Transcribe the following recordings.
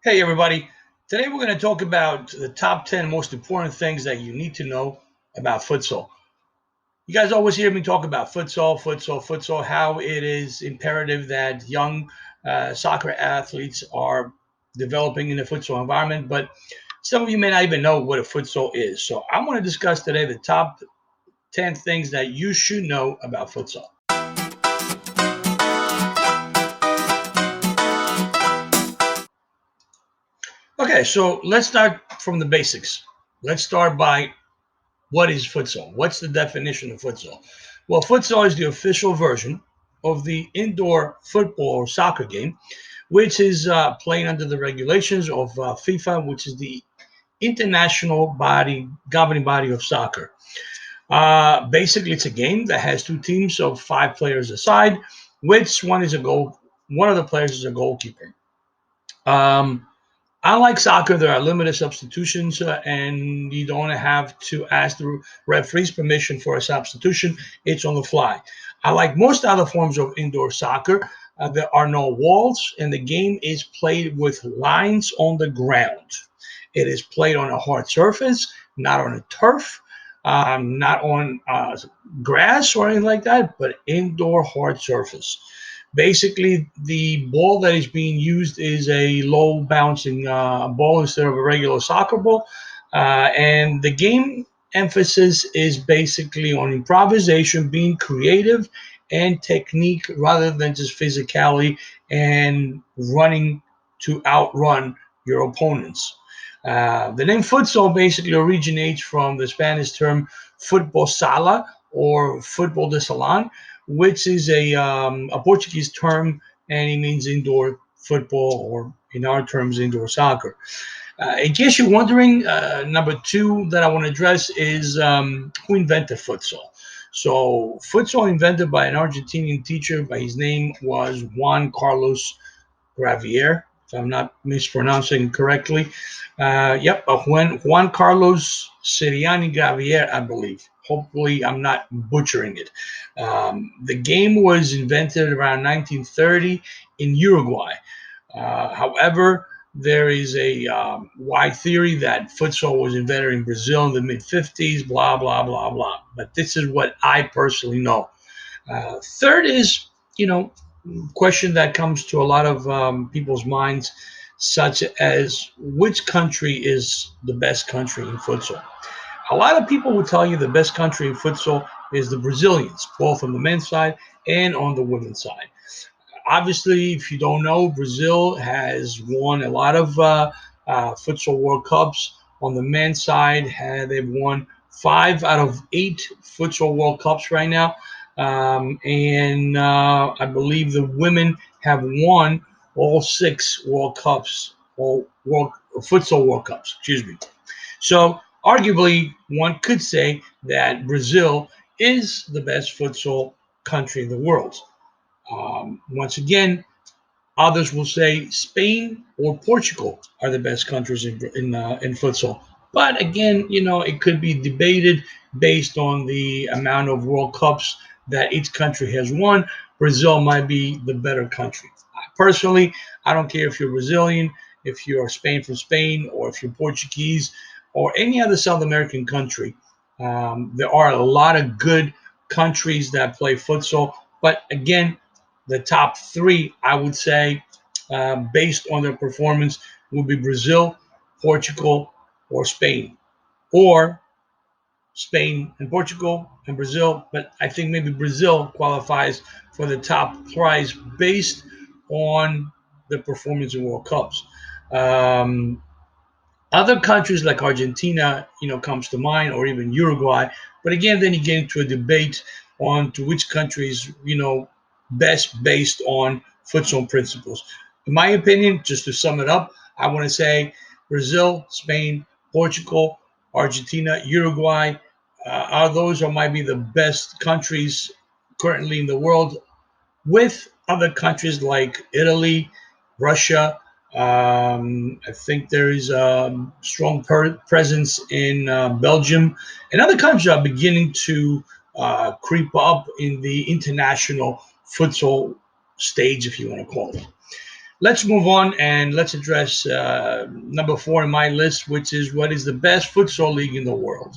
Hey, everybody. Today we're going to talk about the top 10 most important things that you need to know about futsal. You guys always hear me talk about futsal, how it is imperative that young soccer athletes are developing in the futsal environment, but some of you may not even know what a futsal is. So I want to discuss today the top 10 things that you should know about futsal. Okay, so let's start from the basics. Let's start by what is futsal? What's the definition of futsal? Well, futsal is the official version of the indoor football or soccer game, which is played under the regulations of FIFA, which is the international body, governing body of soccer. Basically, it's a game that has two teams of 5 players aside, which one is a goal. One of the players is a goalkeeper. Um, Unlike soccer, there are limited substitutions, and you don't have to ask the referee's permission for a substitution. It's on the fly. Unlike most other forms of indoor soccer, there are no walls, and the game is played with lines on the ground. It is played on a hard surface, not on a turf, not on grass or anything like that, but indoor hard surface. Basically, the ball that is being used is a low bouncing ball instead of a regular soccer ball. And the game emphasis is basically on improvisation, being creative and technique rather than just physicality and running to outrun your opponents. The name futsal basically originates from the Spanish term football sala or football de salon, which is a Portuguese term, and it means indoor football, or in our terms, indoor soccer. In case you're wondering, number two that I want to address is who invented futsal. So, futsal invented by an Argentinian teacher. By his name was Juan Carlos Gravier, if I'm not mispronouncing correctly. Juan Carlos Siriani Gravier, I believe. Hopefully, I'm not butchering it. The game was invented around 1930 in Uruguay. However, there is a wide theory that futsal was invented in Brazil in the mid 50s, blah, blah, blah, blah. But this is what I personally know. Third is, question that comes to a lot of people's minds, such as which country is the best country in futsal. A lot of people will tell you the best country in futsal is the Brazilians, both on the men's side and on the women's side. Obviously, if you don't know, Brazil has won a lot of futsal World Cups. On the men's side, they've won 5 out of 8 futsal World Cups right now. And I believe the women have won all 6 World Cups, or futsal World Cups, excuse me. So arguably, one could say that Brazil is the best futsal country in the world. Once again, others will say Spain or Portugal are the best countries in futsal. But again, it could be debated based on the amount of World Cups that each country has won. Brazil might be the better country. Personally, I don't care if you're Brazilian, if you're Spain from Spain, or if you're Portuguese, or any other South American country. There are a lot of good countries that play futsal. But again, the top 3, I would say, based on their performance, would be Brazil, Portugal, or Spain. Or Spain and Portugal and Brazil, but I think maybe Brazil qualifies for the top prize based on the performance in World Cups. Um, Other countries like Argentina, comes to mind, or even Uruguay. But again, then you get into a debate on to which countries, best based on futsal principles. In my opinion, just to sum it up, I want to say Brazil, Spain, Portugal, Argentina, Uruguay are might be the best countries currently in the world, with other countries like Italy, Russia. I think there is a strong presence in Belgium, and other countries are beginning to creep up in the international futsal stage, if you want to call it. let's move on and let's address number 4 in my list, which is what is the best futsal league in the world.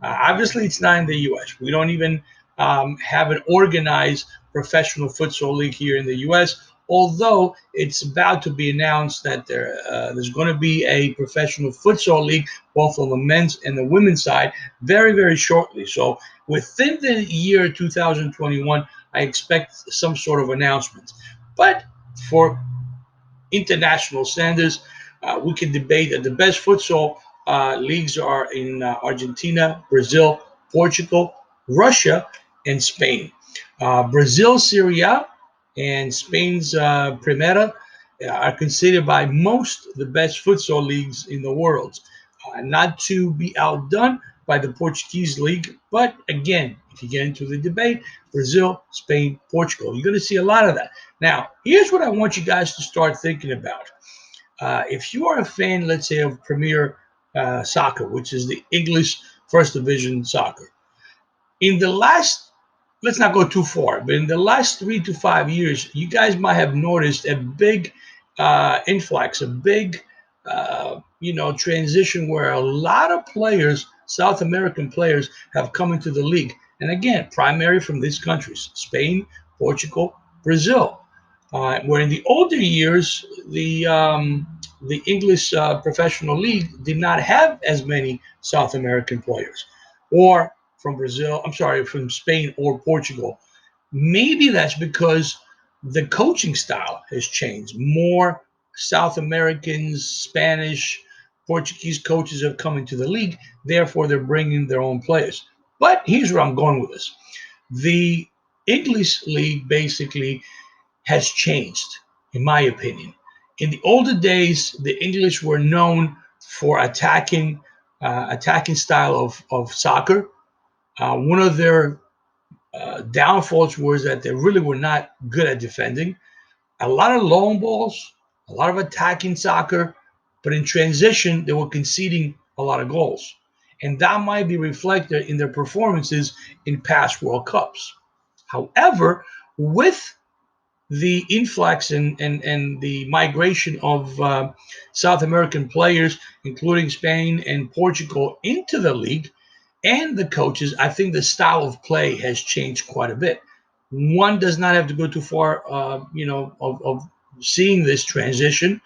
Obviously, it's not in the U.S. We don't even have an organized professional futsal league here in the U.S., although it's about to be announced that there's going to be a professional futsal league, both on the men's and the women's side, very, very shortly. So within the year 2021, I expect some sort of announcement. But for international standards, we can debate that the best futsal leagues are in Argentina, Brazil, Portugal, Russia, and Spain. Brazil Serie A and Spain's Primera are considered by most the best futsal leagues in the world. Not to be outdone by the Portuguese league, but again, if you get into the debate, Brazil, Spain, Portugal, you're going to see a lot of that. Now, here's what I want you guys to start thinking about. If you are a fan, let's say, of Premier Soccer, which is the English First Division soccer, in the last, let's not go too far, but in the last 3 to 5 years, you guys might have noticed a big influx, a big, transition where a lot of players, South American players, have come into the league. And again, primarily from these countries, Spain, Portugal, Brazil. Where in the older years, the English professional league did not have as many South American players, or from Brazil, I'm sorry, from Spain or Portugal. Maybe that's because the coaching style has changed. More South Americans, Spanish, Portuguese coaches have come into the league. Therefore, they're bringing their own players. But here's where I'm going with this. The English league basically has changed, in my opinion. In the older days, the English were known for attacking style of soccer. One of their downfalls was that they really were not good at defending. A lot of long balls, a lot of attacking soccer, but in transition, they were conceding a lot of goals. And that might be reflected in their performances in past World Cups. However, with the influx and the migration of South American players, including Spain and Portugal, into the league, and the coaches, I think the style of play has changed quite a bit. One does not have to go too far, of seeing this transition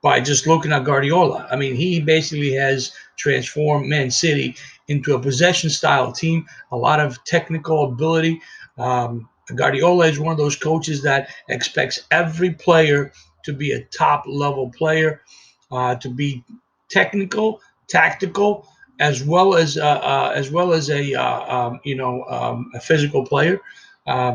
by just looking at Guardiola. I mean, he basically has transformed Man City into a possession style team, a lot of technical ability. Guardiola is one of those coaches that expects every player to be a top level player, to be technical, tactical, as well as a physical player,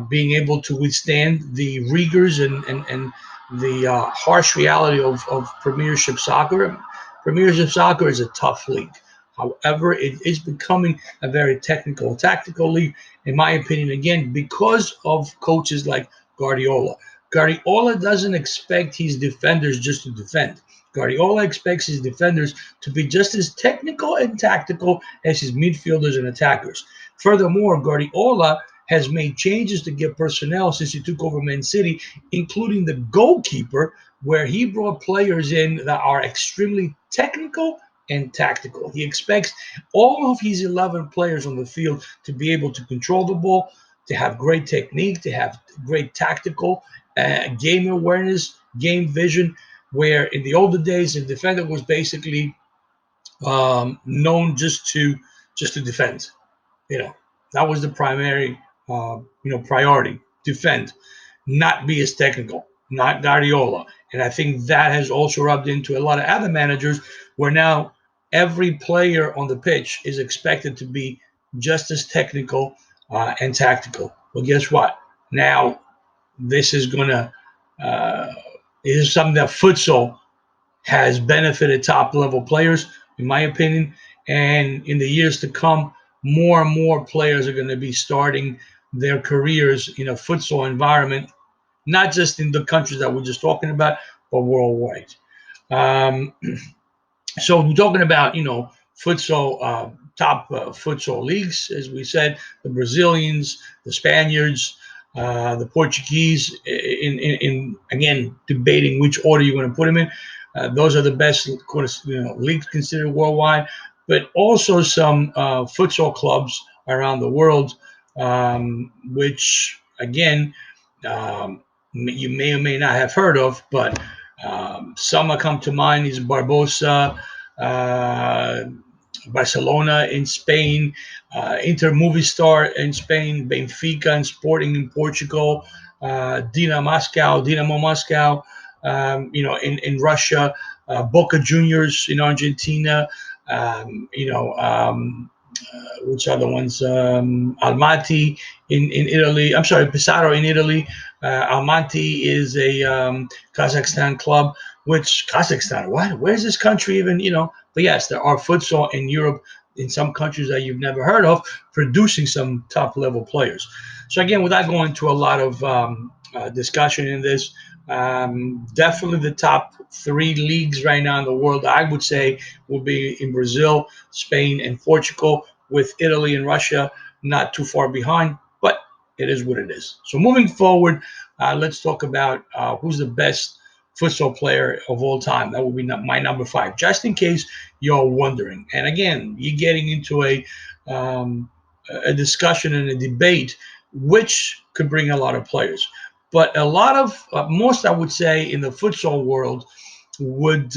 being able to withstand the rigors and the harsh reality of Premiership soccer. Premiership soccer is a tough league. However, it is becoming a very technical, tactical league, in my opinion, again, because of coaches like Guardiola. Guardiola doesn't expect his defenders just to defend. Guardiola expects his defenders to be just as technical and tactical as his midfielders and attackers. Furthermore, Guardiola has made changes to get personnel since he took over Man City, including the goalkeeper, where he brought players in that are extremely technical and tactical. He expects all of his 11 players on the field to be able to control the ball, to have great technique, to have great tactical game awareness, game vision, where in the older days, the defender was basically known just to defend. You know, that was the primary priority: defend, not be as technical, not Guardiola. And I think that has also rubbed into a lot of other managers, where now every player on the pitch is expected to be just as technical and tactical. Well, guess what? Now this is gonna is something that futsal has benefited top level players, in my opinion. And in the years to come, more and more players are going to be starting their careers in a futsal environment, not just in the countries that we're just talking about, but worldwide. Um, so we're talking about, futsal, top futsal leagues, as we said, the Brazilians, the Spaniards, The Portuguese, in again debating which order you're going to put them in. Those are the best, leagues considered worldwide, but also some futsal clubs around the world, which again you may or may not have heard of, but some that come to mind is Barbosa, uh, Barcelona in Spain, Inter Movistar in Spain, Benfica and Sporting in Portugal, Dinamo Moscow, in Russia, Boca Juniors in Argentina, which are the ones, Almaty in Italy. I'm sorry, Pesaro in Italy. Almaty is a Kazakhstan club. Which Kazakhstan? What? Where's this country even? But yes, there are futsal in Europe, in some countries that you've never heard of, producing some top level players. So again, without going to a lot of discussion in this, definitely the top three leagues right now in the world, I would say, will be in Brazil, Spain, and Portugal, with Italy and Russia not too far behind. But it is what it is. So moving forward, let's talk about who's the best futsal player of all time. That would be my number 5, just in case you're wondering. And again, you're getting into a discussion and a debate, which could bring a lot of players. But a lot of most, I would say, in the futsal world would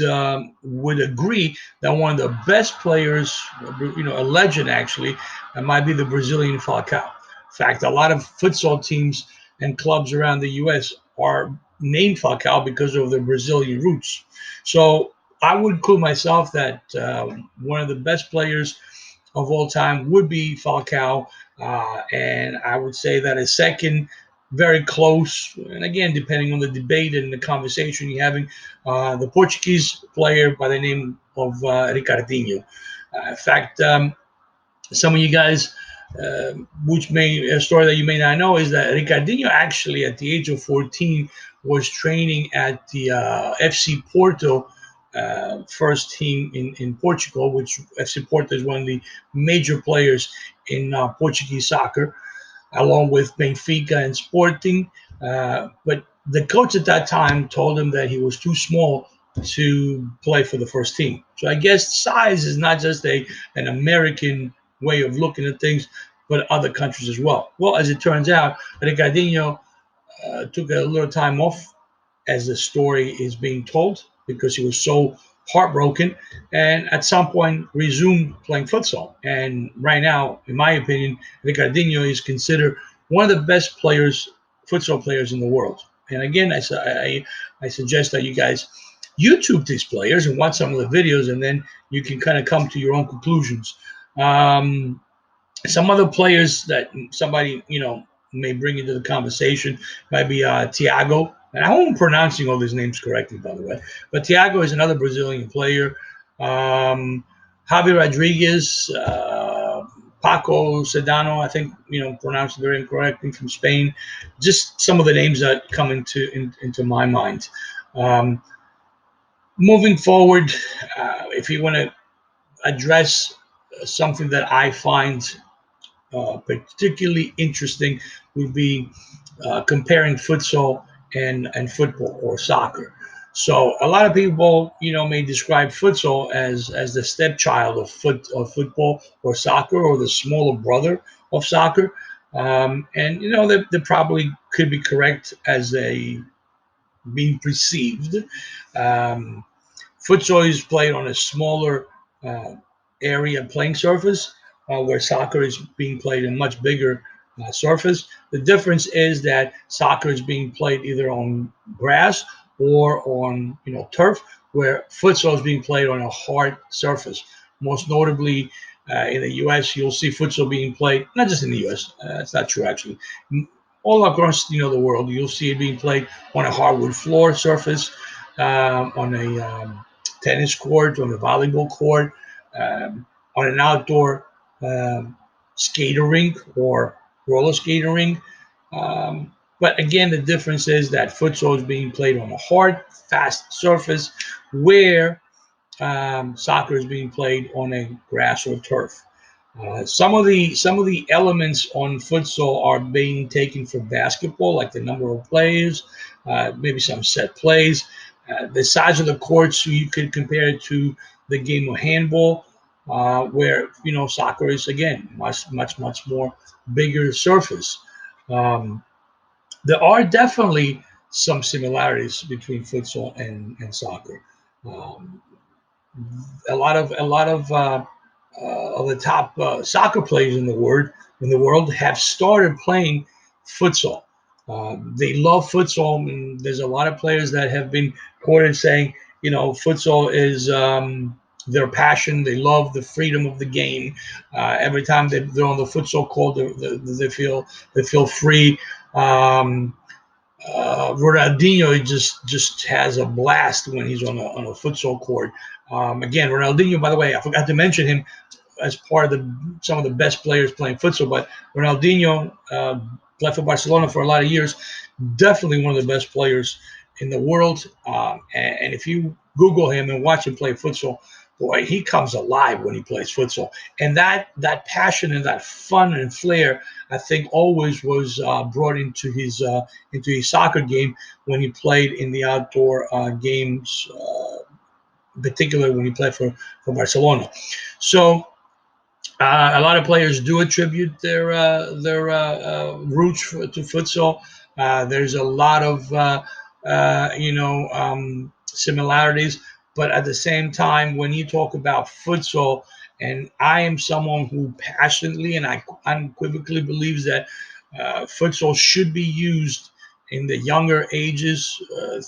agree that one of the best players, a legend actually, that might be the Brazilian Falcao. In fact, a lot of futsal teams and clubs around the U.S. are named Falcao because of their Brazilian roots. So I would include myself that one of the best players of all time would be Falcao, and I would say that a second, very close, and again, depending on the debate and the conversation you're having, the Portuguese player by the name of Ricardinho. In fact, some of you guys, a story that you may not know is that Ricardinho actually, at the age of 14, was training at the FC Porto first team in Portugal, which FC Porto is one of the major players in Portuguese soccer, along with Benfica and Sporting. But the coach at that time told him that he was too small to play for the first team. So I guess size is not just an American way of looking at things, but other countries as well. Well, as it turns out, Ricardinho took a little time off, as the story is being told, because he was so heartbroken, and at some point resumed playing futsal. And right now, in my opinion, Ricardinho is considered one of the best futsal players in the world. And again, I suggest that you guys YouTube these players and watch some of the videos, and then you can kind of come to your own conclusions. Some other players that somebody may bring into the conversation might be Thiago. And I hope I'm pronouncing all these names correctly, by the way. But Thiago is another Brazilian player. Javi Rodriguez, Paco Sedano, I think pronounced very incorrectly, from Spain. Just some of the names that come into my mind. Moving forward, if you want to address something that I find particularly interesting, would be comparing futsal and football or soccer. So a lot of people, may describe futsal as the stepchild of football or soccer, or the smaller brother of soccer. And they probably could be correct as they being perceived. Um, Futsal is played on a smaller uh, area playing surface, where soccer is being played in much bigger surface. The difference is that soccer is being played either on grass or on turf, where futsal is being played on a hard surface. Most notably, in the U.S., you'll see futsal being played, not just in the U.S. It's not true actually. All across the world, you'll see it being played on a hardwood floor surface, on a tennis court, on a volleyball court, on an outdoor um, skater rink or roller skater rink. But again, the difference is that futsal is being played on a hard, fast surface, where soccer is being played on a grass or turf. Some of the elements on futsal are being taken from basketball, like the number of players, maybe some set plays, the size of the courts. So you could compare it to the game of handball, where soccer is again much more bigger surface. Um, there are definitely some similarities between futsal and soccer. Um, a lot of the top soccer players in the world have started playing futsal. They love futsal, and there's a lot of players that have been quoted saying, futsal is their passion. They love the freedom of the game. Every time they're on the futsal court, they feel free. Um, Ronaldinho just has a blast when he's on a futsal court. Again, Ronaldinho, by the way, I forgot to mention him as part of some of the best players playing futsal. But Ronaldinho played for Barcelona for a lot of years. Definitely one of the best players in the world. And if you Google him and watch him play futsal, boy, he comes alive when he plays futsal. And that passion and that fun and flair, I think, always was brought into his soccer game when he played in the outdoor games, particularly when he played for Barcelona. So a lot of players do attribute their roots to futsal. There's a lot of similarities, but at the same time, when you talk about futsal, and I am someone who passionately and I unequivocally believes that futsal should be used in the younger ages,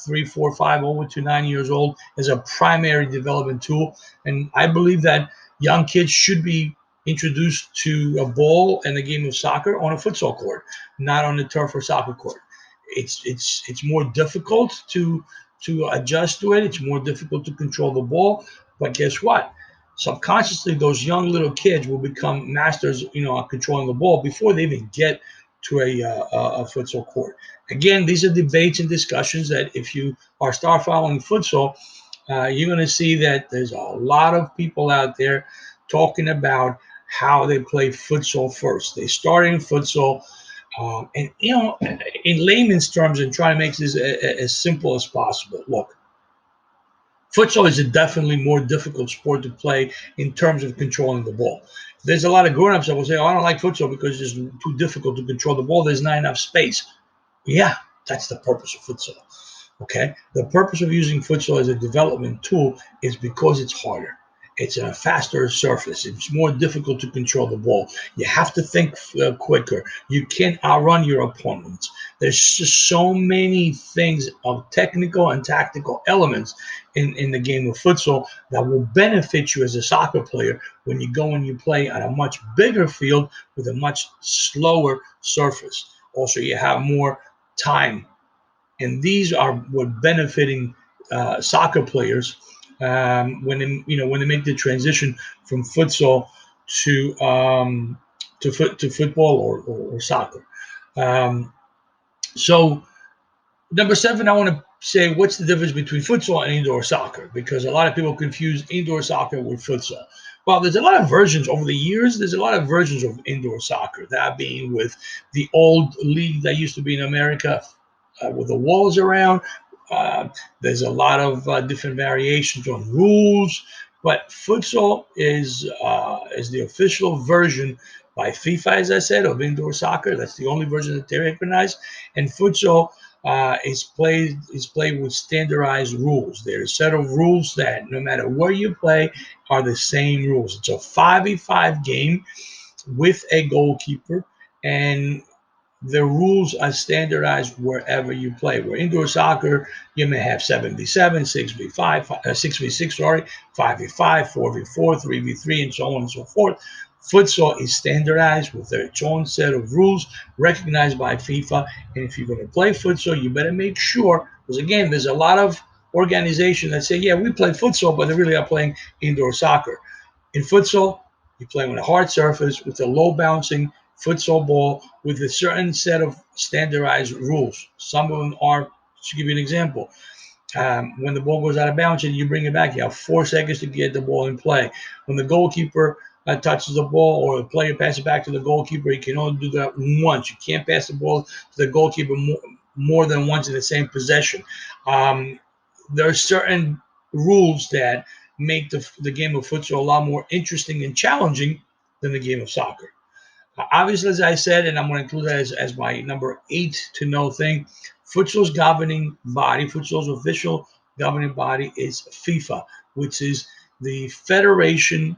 3, 4, 5, over to 9 years old, as a primary development tool. And I believe that young kids should be introduced to a ball and a game of soccer on a futsal court, not on the turf or soccer court. It's more difficult to adjust to it. It's more difficult to control the ball. But guess what? Subconsciously, those young little kids will become masters, at controlling the ball before they even get to a futsal court. Again, these are debates and discussions that if you are start following futsal, you're going to see that there's a lot of people out there talking about how they play futsal first. They start in futsal, and in layman's terms, and try to make this as simple as possible. Look, futsal is a definitely more difficult sport to play in terms of controlling the ball. There's a lot of grown-ups that will say, "Oh, I don't like futsal because it's too difficult to control the ball. There's not enough space." Yeah, that's the purpose of futsal. Okay, the purpose of using futsal as a development tool is because it's harder. It's a faster surface. It's more difficult to control the ball. You have to think quicker. You can't outrun your opponents. There's just so many things of technical and tactical elements in the game of futsal that will benefit you as a soccer player when you go and you play on a much bigger field with a much slower surface. Also, you have more time, and these are what benefiting soccer players when they make the transition from futsal to football or soccer. Um, so number 7, I want to say, what's the difference between futsal and indoor soccer? Because a lot of people confuse indoor soccer with futsal. Well, there's a lot of versions over the years. There's a lot of versions of indoor soccer. That being with the old league that used to be in America, with the walls around. Uh, there's a lot of different variations on rules, but futsal is the official version by FIFA, as I said, of indoor soccer. That's the only version that they recognize, and futsal is played with standardized rules. There's a set of rules that no matter where you play are the same rules. It's a 5v5 game with a goalkeeper, and the rules are standardized wherever you play. Where indoor soccer, you may have 7v7, 6v5, 6v6, sorry, 5v5, 4v4, 3v3, and so on and so forth. Futsal is standardized with its own set of rules recognized by FIFA. And if you're going to play futsal, you better make sure, because again, there's a lot of organizations that say, yeah, we play futsal, but they really are playing indoor soccer. In futsal, you play on a hard surface with a low bouncing futsal ball with a certain set of standardized rules. Some of them are, to give you an example, when the ball goes out of bounds and you bring it back, you have 4 seconds to get the ball in play. When the goalkeeper touches the ball or a player passes it back to the goalkeeper, he can only do that once. You can't pass the ball to the goalkeeper more than once in the same possession. There are certain rules that make the game of futsal a lot more interesting and challenging than the game of soccer. Obviously, as I said, and I'm going to include that as my number 8 to know thing, futsal's governing body, futsal's official governing body is FIFA, which is the Federation,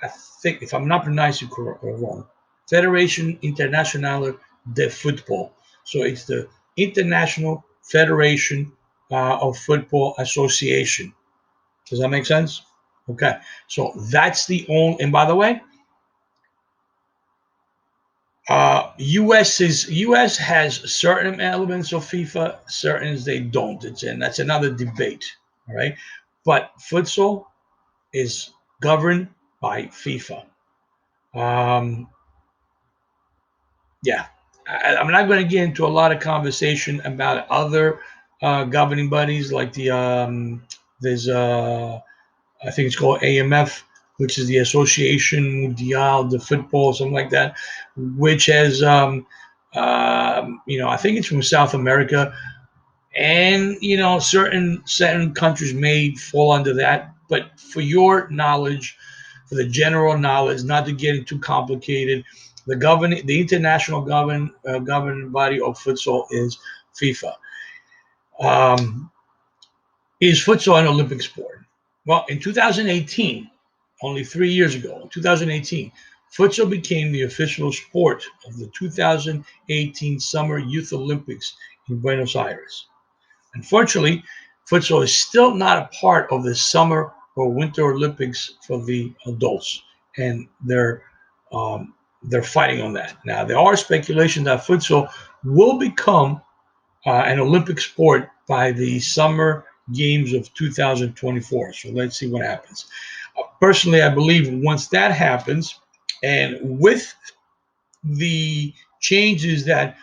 I think, if I'm not pronouncing correct or wrong, Federation Internationale de Football. So it's the International Federation of Football Association. Does that make sense? Okay. So that's the only, and by the way, US has certain elements of FIFA, certain they don't. And that's another debate. All right. But futsal is governed by FIFA. Yeah, I'm not going to get into a lot of conversation about other governing bodies like there's I think it's called AMF, which is the Association Mundial de Football, something like that, which has I think it's from South America, and certain countries may fall under that. But for your knowledge, for the general knowledge, not to get into complicated, the international governing body of futsal is FIFA. Is futsal an Olympic sport? Well, in 2018, only 3 years ago, in 2018, futsal became the official sport of the 2018 Summer Youth Olympics in Buenos Aires. Unfortunately, futsal is still not a part of the Summer or Winter Olympics for the adults, and they're fighting on that. Now, there are speculations that futsal will become an Olympic sport by the Summer Games of 2024. So let's see what happens. Personally, I believe once that happens, and with the changes that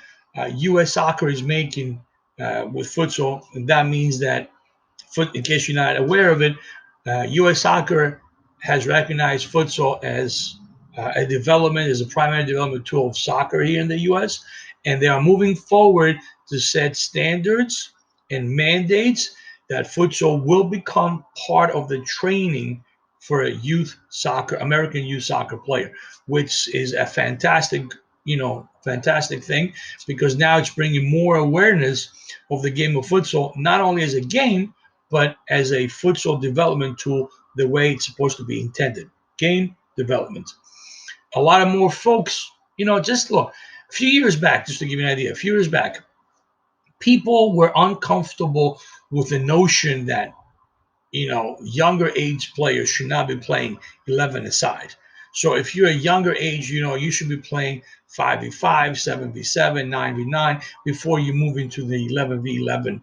U.S. soccer is making with futsal, that means that, in case you're not aware of it, U.S. soccer has recognized futsal as as a primary development tool of soccer here in the U.S., and they are moving forward to set standards and mandates that futsal will become part of the training for a American youth soccer player, which is a fantastic thing, because now it's bringing more awareness of the game of futsal, not only as a game, but as a futsal development tool, the way it's supposed to be intended. Game development. A lot of more folks, just look, a few years back, just to give you an idea, a few years back, people were uncomfortable with the notion that, younger age players should not be playing 11 aside. So if you're a younger age, you should be playing 5v5, 7v7, 9v9 before you move into the 11v11,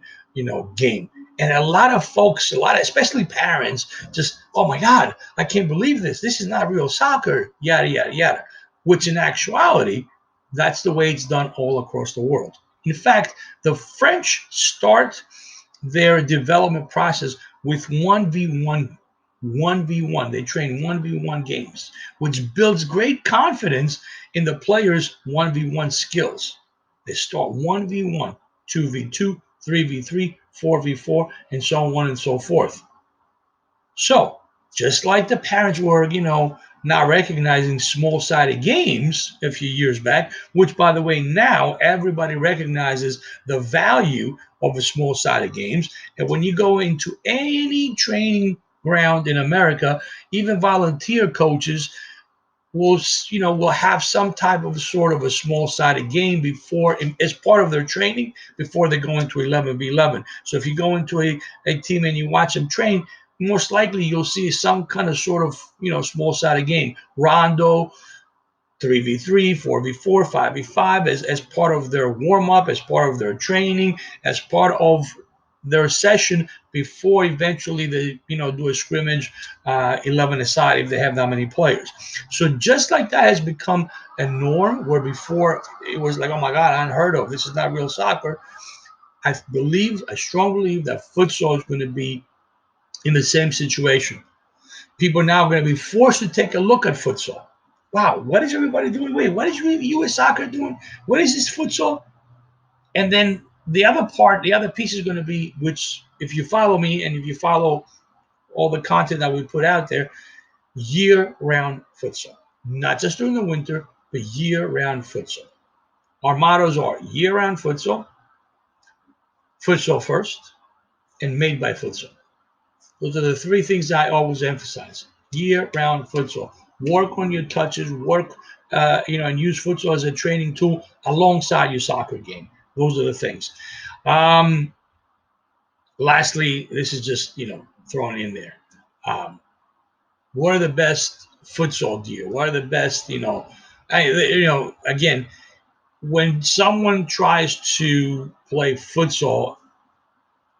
game. And a lot of folks, especially parents, just, oh my God, I can't believe this. This is not real soccer, yada, yada, yada. Which in actuality, that's the way it's done all across the world. In fact, the French start their development process with 1v1. They train 1v1 games, which builds great confidence in the players' 1v1 skills. They start 1v1, 2v2, 3v3, 4v4, and so on and so forth. So, just like the parents were, not recognizing small-sided games a few years back, which, by the way, now everybody recognizes the value of the small-sided games. And when you go into any training ground in America, even volunteer coaches will have some type of sort of a small-sided game as part of their training before they go into 11v11. So if you go into a team and you watch them train, most likely you'll see some kind of sort of small-sided game, rondo, 3v3, 4v4, 5v5 as part of their warm-up, as part of their training, as part of their session before eventually they do a scrimmage 11 aside if they have that many players. So just like that has become a norm, where before it was like, oh my God, unheard of, this is not real soccer. I strongly believe that futsal is going to be in the same situation. People are now going to be forced to take a look at futsal. Wow, what is everybody doing? Wait, what is U.S. soccer doing? What is this futsal? And then the other part, the other piece is going to be, which if you follow me and if you follow all the content that we put out there, year-round futsal. Not just during the winter, but year-round futsal. Our mottos are year-round futsal, futsal first, and made by futsal. Those are the three things I always emphasize. Year-round futsal. Work on your touches, work, and use futsal as a training tool alongside your soccer game. Those are the things. Lastly, this is just, thrown in there. What are the best futsal gear? What are the best, again, when someone tries to play futsal,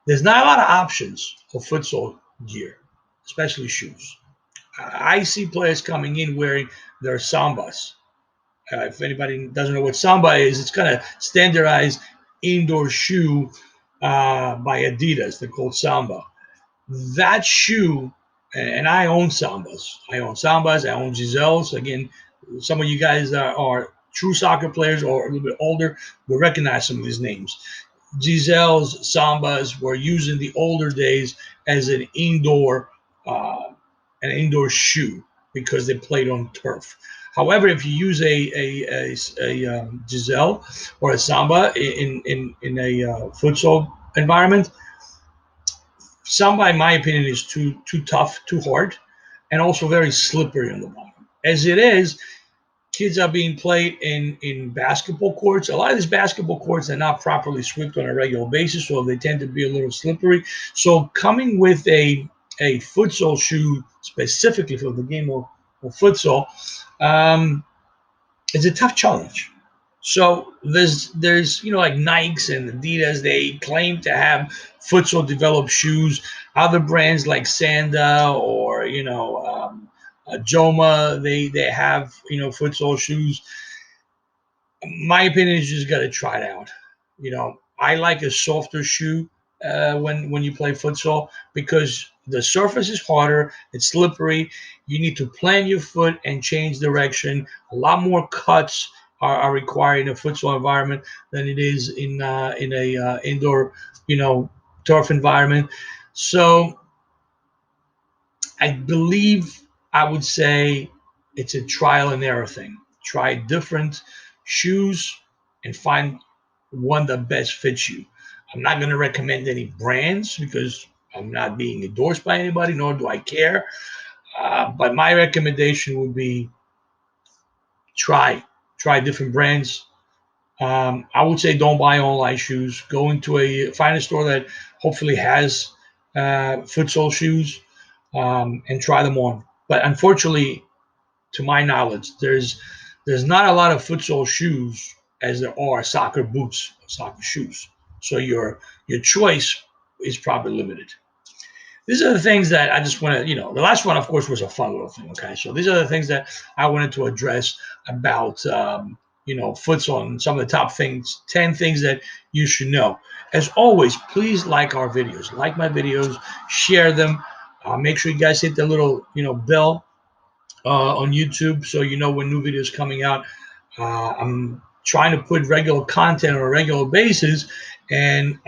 there's not a lot of options for futsal gear, especially shoes. I see players coming in wearing their Sambas. If anybody doesn't know what Samba is, it's kind of standardized indoor shoe by Adidas. They're called Samba. That shoe, and I own Sambas. I own Giselles. Again, some of you guys are true soccer players or a little bit older will recognize some of these names. Giselles, Sambas were used in the older days as an indoor shoe because they played on turf. However, if you use a Giselle or a Samba in a futsal environment, Samba, in my opinion, is too tough, too hard, and also very slippery on the bottom. As it is, kids are being played in basketball courts. A lot of these basketball courts are not properly swept on a regular basis, so they tend to be a little slippery. So coming with a futsal shoe specifically for the game of futsal is a tough challenge. So there's like Nikes and Adidas, they claim to have futsal developed shoes. Other brands like Sanda or Joma, they have futsal shoes. My opinion is you just got to try it out. I like a softer shoe when you play futsal because the surface is harder, it's slippery. You need to plant your foot and change direction. A lot more cuts are required in a futsal environment than it is in a indoor, turf environment. So I believe I would say it's a trial and error thing. Try different shoes and find one that best fits you. I'm not going to recommend any brands because I'm not being endorsed by anybody, nor do I care. But my recommendation would be try different brands. I would say don't buy online shoes. Go into find a store that hopefully has futsal shoes and try them on. But unfortunately, to my knowledge, there's not a lot of futsal shoes as there are soccer boots, soccer shoes. So your choice is probably limited. These are the things that I just want to, the last one, of course, was a fun little thing. Okay. So these are the things that I wanted to address about, futsal and some of the top things, 10 things that you should know. As always, please like our videos, like my videos, share them. Make sure you guys hit the little, bell on YouTube so you know when new videos coming out. I'm trying to put regular content on a regular basis. And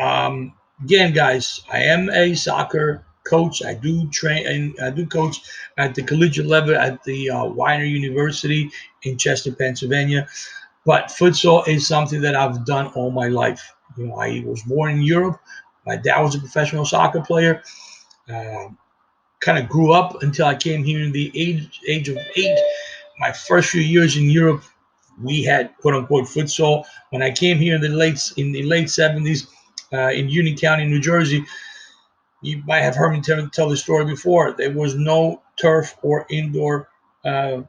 again, guys, I am a soccer coach. I do train and I do coach at the collegiate level at the Weiner University in Chester, Pennsylvania. But futsal is something that I've done all my life. I was born in Europe. My dad was a professional soccer player. Kind of grew up until I came here in the age of 8. My first few years in Europe, we had quote unquote futsal. When I came here in the late 70s in Union County, New Jersey, you might have heard me tell the story before. There was no turf or indoor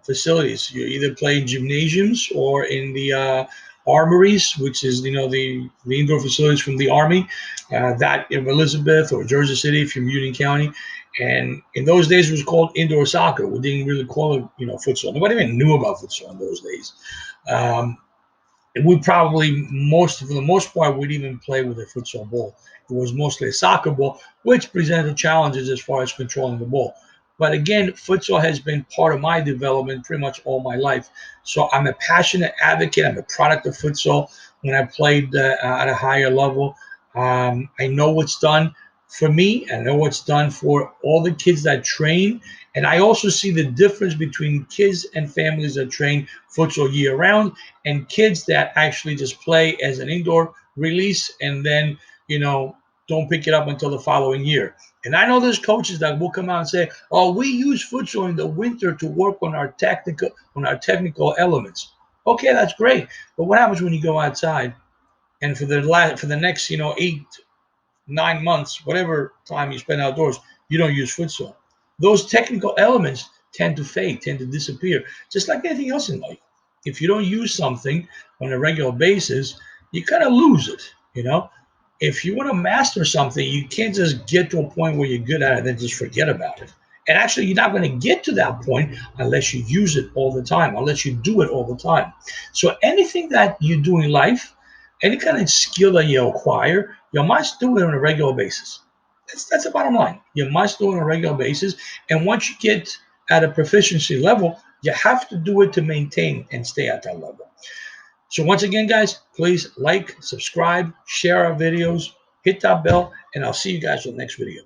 facilities. You either play in gymnasiums or in the armories, which is the indoor facilities from the Army, that in Elizabeth or Jersey City from Union County. And in those days, it was called indoor soccer. We didn't really call it, futsal. Nobody even knew about futsal in those days. And we probably, for the most part, we'd even play with a futsal ball. It was mostly a soccer ball, which presented challenges as far as controlling the ball. But again, futsal has been part of my development pretty much all my life. So I'm a passionate advocate. I'm a product of futsal. When I played at a higher level, I know what's done for me. I know what's done for all the kids that train. And I also see the difference between kids and families that train futsal year round and kids that actually just play as an indoor release and then, don't pick it up until the following year. And I know there's coaches that will come out and say, "Oh, we use futsal in the winter to work on our technical elements." Okay, that's great. But what happens when you go outside and for the next 8, 9 months, whatever time you spend outdoors, you don't use futsal? Those technical elements tend to fade, tend to disappear, just like anything else in life. If you don't use something on a regular basis, you kind of lose it. If you want to master something, you can't just get to a point where you're good at it and then just forget about it. And actually, you're not going to get to that point unless you use it all the time, unless you do it all the time. So anything that you do in life, any kind of skill that you acquire, you must do it on a regular basis. That's the bottom line. You must do it on a regular basis. And once you get at a proficiency level, you have to do it to maintain and stay at that level. So once again, guys, please like, subscribe, share our videos, hit that bell, and I'll see you guys in the next video.